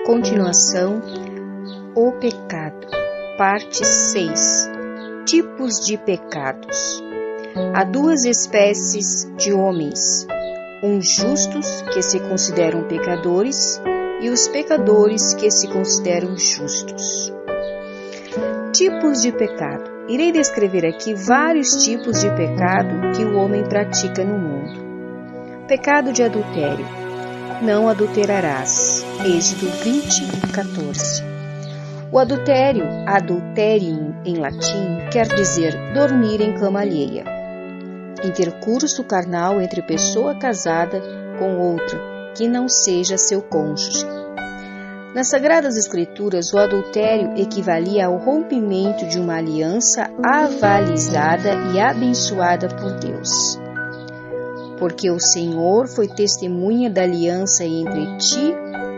Continuação, o pecado, parte 6, tipos de pecados. Há duas espécies de homens, uns justos que se consideram pecadores e os pecadores que se consideram justos. Tipos de pecado. Irei descrever aqui vários tipos de pecado que o homem pratica no mundo. Pecado de adultério. Não adulterarás. Êxodo 20:14. O adultério, adulterium em latim, quer dizer dormir em cama alheia. Intercurso carnal entre pessoa casada com outra, que não seja seu cônjuge. Nas Sagradas Escrituras, o adultério equivalia ao rompimento de uma aliança avalizada e abençoada por Deus. Porque o Senhor foi testemunha da aliança entre ti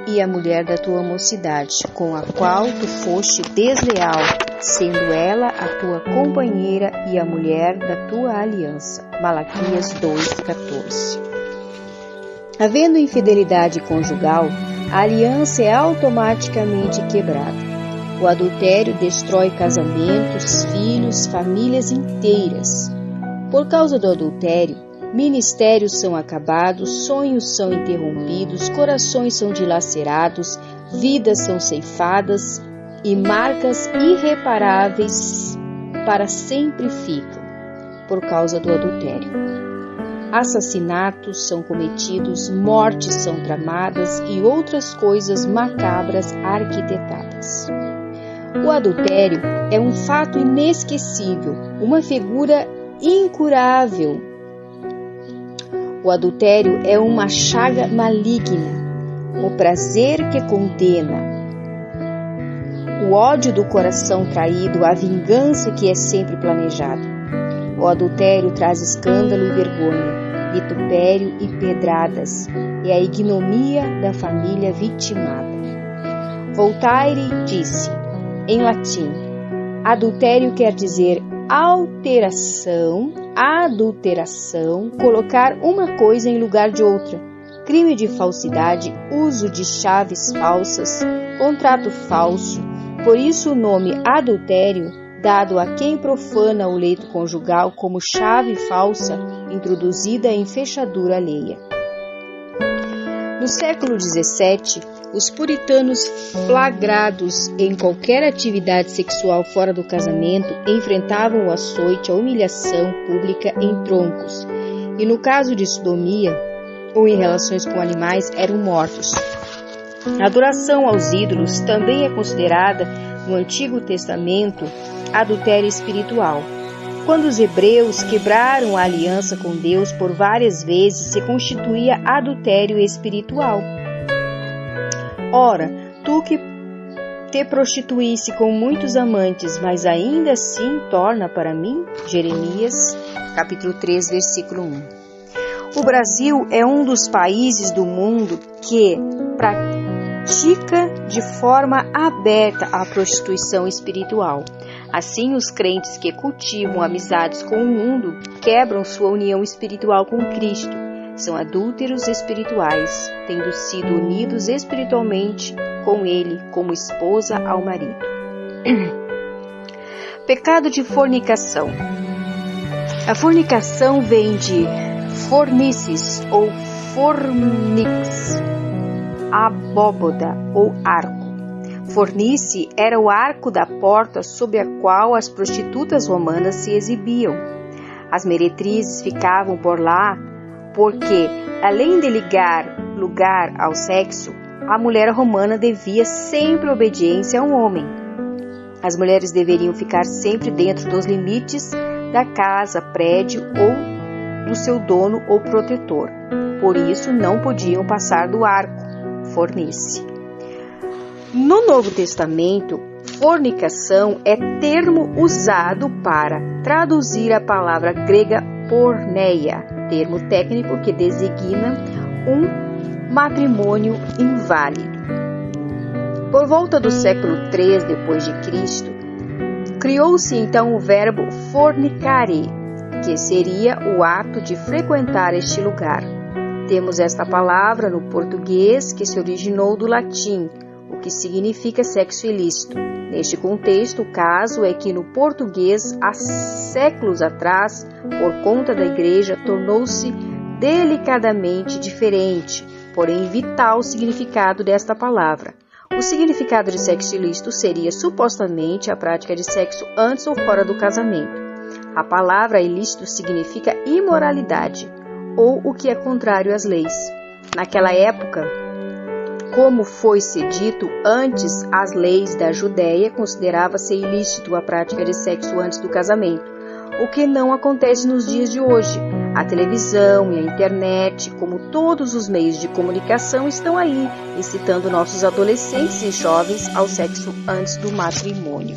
e a mulher da tua mocidade, com a qual tu foste desleal, sendo ela a tua companheira e a mulher da tua aliança. Malaquias 2:14. Havendo infidelidade conjugal, a aliança é automaticamente quebrada. O adultério destrói casamentos, filhos, famílias inteiras. Por causa do adultério, ministérios são acabados, sonhos são interrompidos, corações são dilacerados, vidas são ceifadas e marcas irreparáveis para sempre ficam por causa do adultério. Assassinatos são cometidos, mortes são tramadas e outras coisas macabras arquitetadas. O adultério é um fato inesquecível, uma figura incurável. O adultério é uma chaga maligna, o prazer que condena, o ódio do coração traído, a vingança que é sempre planejada. O adultério traz escândalo e vergonha, vitupério e pedradas, e a ignomia da família vitimada. Voltaire disse, em latim, adultério quer dizer adulteração, colocar uma coisa em lugar de outra, crime de falsidade, uso de chaves falsas, contrato falso. Por isso o nome adultério, dado a quem profana o leito conjugal como chave falsa introduzida em fechadura alheia. No século XVII, os puritanos flagrados em qualquer atividade sexual fora do casamento enfrentavam o açoite, a humilhação pública em troncos, e no caso de sodomia ou em relações com animais eram mortos. A adoração aos ídolos também é considerada no Antigo Testamento adultério espiritual. Quando os hebreus quebraram a aliança com Deus por várias vezes, se constituía adultério espiritual. Ora, tu que te prostituísse com muitos amantes, mas ainda assim torna para mim, Jeremias, capítulo 3, versículo 1. O Brasil é um dos países do mundo que pratica de forma aberta a prostituição espiritual. Assim, os crentes que cultivam amizades com o mundo quebram sua união espiritual com Cristo. São adúlteros espirituais, tendo sido unidos espiritualmente com Ele, como esposa ao marido. Pecado de fornicação. A fornicação vem de fornices ou fornix, abóboda ou arco. Fornice era o arco da porta sob a qual as prostitutas romanas se exibiam. As meretrizes ficavam por lá porque, além de ligar lugar ao sexo, a mulher romana devia sempre obediência a um homem. As mulheres deveriam ficar sempre dentro dos limites da casa, prédio ou do seu dono ou protetor. Por isso, não podiam passar do arco, fornice. No Novo Testamento, fornicação é termo usado para traduzir a palavra grega porneia, termo técnico que designa um matrimônio inválido. Por volta do século III d.C., criou-se então o verbo fornicare, que seria o ato de frequentar este lugar. Temos esta palavra no português que se originou do latim, o que significa sexo ilícito. Neste contexto, o caso é que no português, há séculos atrás, por conta da Igreja, tornou-se delicadamente diferente, porém vital o significado desta palavra. O significado de sexo ilícito seria supostamente a prática de sexo antes ou fora do casamento. A palavra ilícito significa imoralidade, ou o que é contrário às leis. Naquela época, como foi-se dito antes, as leis da Judéia considerava-se ilícito a prática de sexo antes do casamento, o que não acontece nos dias de hoje. A televisão e a internet, como todos os meios de comunicação, estão aí, incitando nossos adolescentes e jovens ao sexo antes do matrimônio.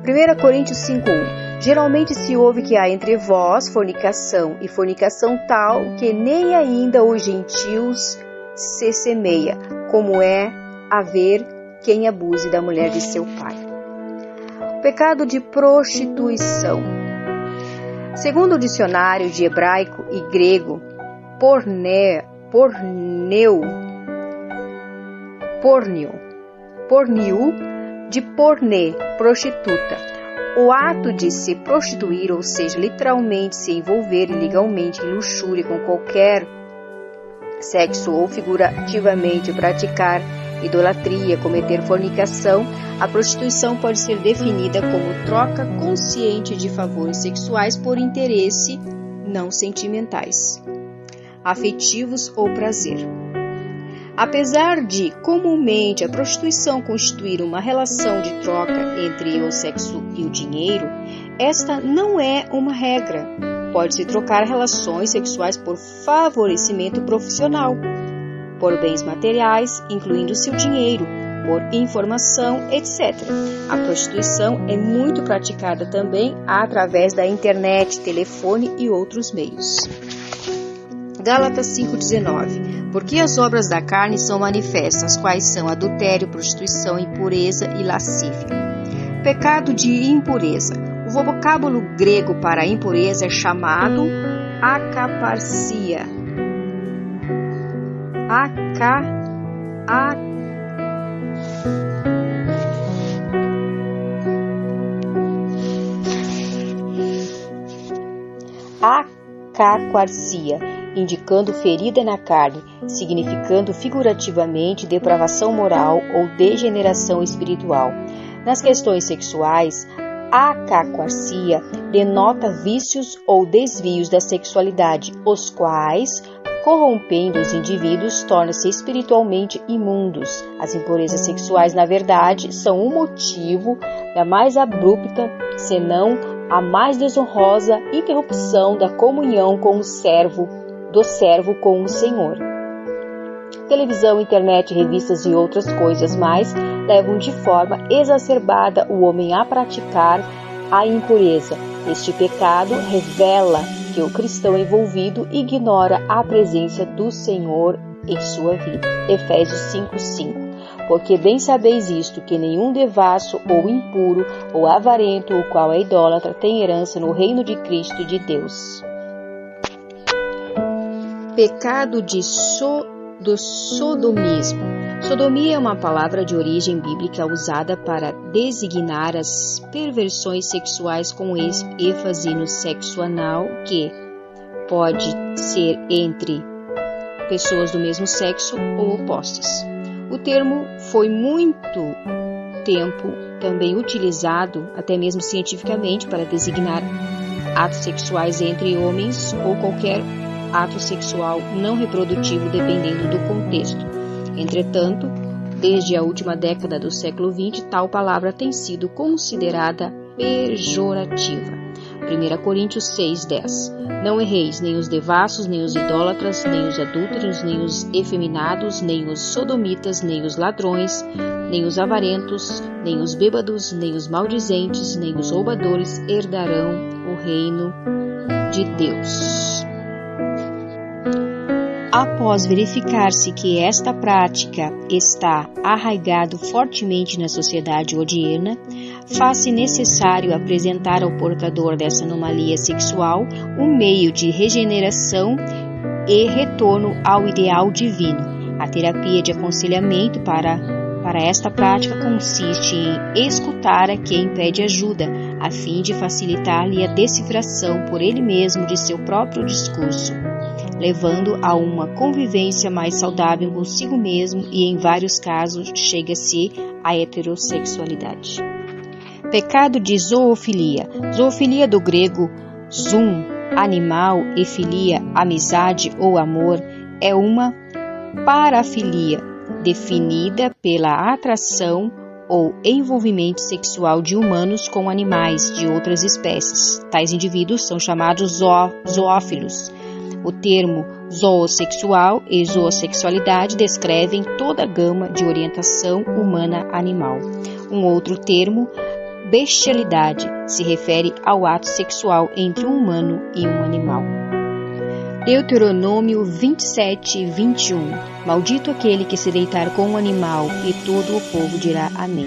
1 Coríntios 5:1. Geralmente se ouve que há entre vós fornicação, e fornicação tal que nem ainda os gentios se semeia, como é haver quem abuse da mulher de seu pai. O pecado de prostituição. Segundo o dicionário de hebraico e grego, porneu, de porne, prostituta. O ato de se prostituir, ou seja, literalmente se envolver ilegalmente em luxúria com qualquer sexo ou figurativamente praticar idolatria, cometer fornicação, a prostituição pode ser definida como troca consciente de favores sexuais por interesse não sentimentais, afetivos ou prazer. Apesar de, comumente, a prostituição constituir uma relação de troca entre o sexo e o dinheiro, esta não é uma regra. Pode-se trocar relações sexuais por favorecimento profissional, por bens materiais, incluindo seu dinheiro, por informação, etc. A prostituição é muito praticada também através da internet, telefone e outros meios. Gálatas 5,19. Porque as obras da carne são manifestas, quais são adultério, prostituição, impureza e lascívia. Pecado de impureza. O vocábulo grego para impureza é chamado akaparsia. Acaquarcia, indicando ferida na carne, significando figurativamente depravação moral ou degeneração espiritual. Nas questões sexuais, a acaquarcia denota vícios ou desvios da sexualidade, os quais, corrompendo os indivíduos, tornam-se espiritualmente imundos. As impurezas sexuais, na verdade, são o motivo da mais abrupta, senão a mais desonrosa interrupção da comunhão com o servo, do servo com o Senhor. Televisão, internet, revistas e outras coisas mais levam de forma exacerbada o homem a praticar a impureza. Este pecado revela que o cristão envolvido ignora a presença do Senhor em sua vida. Efésios 5:5. Porque bem sabeis isto, que nenhum devasso ou impuro ou avarento, o qual é idólatra, tem herança no reino de Cristo e de Deus. Pecado do sodomismo. Sodomia é uma palavra de origem bíblica usada para designar as perversões sexuais com ênfase no sexo anal, que pode ser entre pessoas do mesmo sexo ou opostas. O termo foi muito tempo também utilizado, até mesmo cientificamente, para designar atos sexuais entre homens ou qualquer ato sexual não reprodutivo, dependendo do contexto. Entretanto, desde a última década do século XX, tal palavra tem sido considerada pejorativa. 1 Coríntios 6:10. Não erreis, nem os devassos, nem os idólatras, nem os adúlteros, nem os efeminados, nem os sodomitas, nem os ladrões, nem os avarentos, nem os bêbados, nem os maldizentes, nem os roubadores herdarão o reino de Deus. Após verificar-se que esta prática está arraigado fortemente na sociedade odierna, faz-se necessário apresentar ao portador dessa anomalia sexual um meio de regeneração e retorno ao ideal divino. A terapia de aconselhamento para esta prática consiste em escutar a quem pede ajuda, a fim de facilitar-lhe a decifração por ele mesmo de seu próprio discurso, levando a uma convivência mais saudável consigo mesmo e, em vários casos, chega-se à heterossexualidade. Pecado de zoofilia. Zoofilia do grego zoon, animal, e filia, amizade ou amor, é uma parafilia definida pela atração ou envolvimento sexual de humanos com animais de outras espécies. Tais indivíduos são chamados zoófilos. O termo zoossexual e zoossexualidade descrevem toda a gama de orientação humana-animal. Um outro termo, bestialidade, se refere ao ato sexual entre um humano e um animal. Deuteronômio 27:21. Maldito aquele que se deitar com um animal, e todo o povo dirá amém.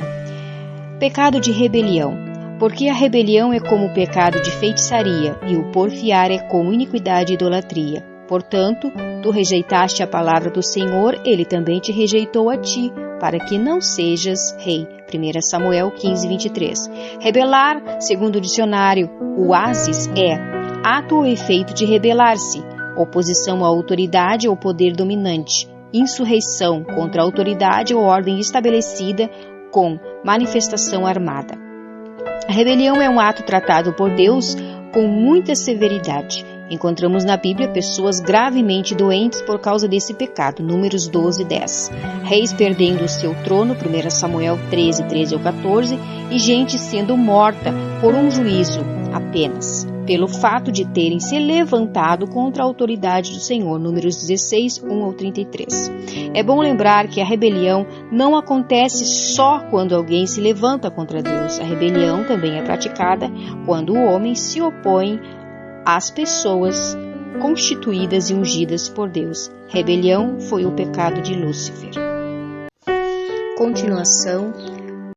Pecado de rebelião. Porque a rebelião é como o pecado de feitiçaria, e o porfiar é como iniquidade e idolatria. Portanto, tu rejeitaste a palavra do Senhor, ele também te rejeitou a ti, para que não sejas rei. 1 Samuel 15:23. Rebelar, segundo o dicionário, o asis é ato ou efeito de rebelar-se, oposição à autoridade ou poder dominante, insurreição contra a autoridade ou ordem estabelecida com manifestação armada. A rebelião é um ato tratado por Deus com muita severidade. Encontramos na Bíblia pessoas gravemente doentes por causa desse pecado, Números 12:10. Reis perdendo o seu trono, 1 Samuel 13:13-14, e gente sendo morta por um juízo apenas, pelo fato de terem se levantado contra a autoridade do Senhor, Números 16:1-33. É bom lembrar que a rebelião não acontece só quando alguém se levanta contra Deus. A rebelião também é praticada quando o homem se opõe às pessoas constituídas e ungidas por Deus. Rebelião foi o pecado de Lúcifer. Continuação